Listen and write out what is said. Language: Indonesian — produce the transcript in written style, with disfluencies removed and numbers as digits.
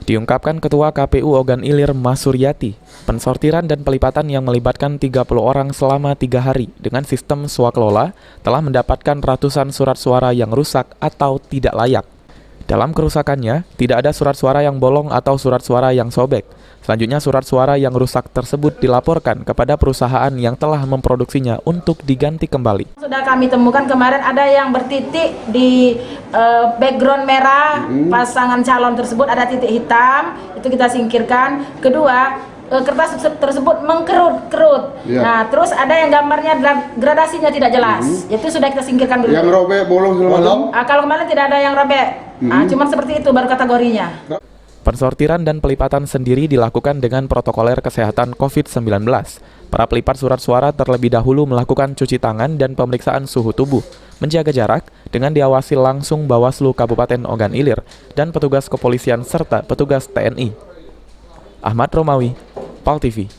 Diungkapkan Ketua KPU Ogan Ilir Mas Suryati, pensortiran dan pelipatan yang melibatkan 30 orang selama 3 hari dengan sistem swakelola telah mendapatkan ratusan surat suara yang rusak atau tidak layak. Dalam kerusakannya, tidak ada surat suara yang bolong atau surat suara yang sobek. Selanjutnya, surat suara yang rusak tersebut dilaporkan kepada perusahaan yang telah memproduksinya untuk diganti kembali. Sudah kami temukan kemarin ada yang bertitik di background merah, pasangan calon tersebut ada titik hitam, itu kita singkirkan. Kedua, kertas tersebut mengkerut-kerut. Ya. Nah, terus ada yang gambarnya gradasinya tidak jelas. Itu sudah kita singkirkan dulu. Yang robek, bolong segala macam? Kalau kemarin tidak ada yang robek. Cuma seperti itu baru kategorinya. Pensortiran dan pelipatan sendiri dilakukan dengan protokoler kesehatan COVID-19. Para pelipat surat suara terlebih dahulu melakukan cuci tangan dan pemeriksaan suhu tubuh, menjaga jarak dengan diawasi langsung Bawaslu Kabupaten Ogan Ilir dan petugas kepolisian serta petugas TNI. Ahmad Romawi, PAL TV.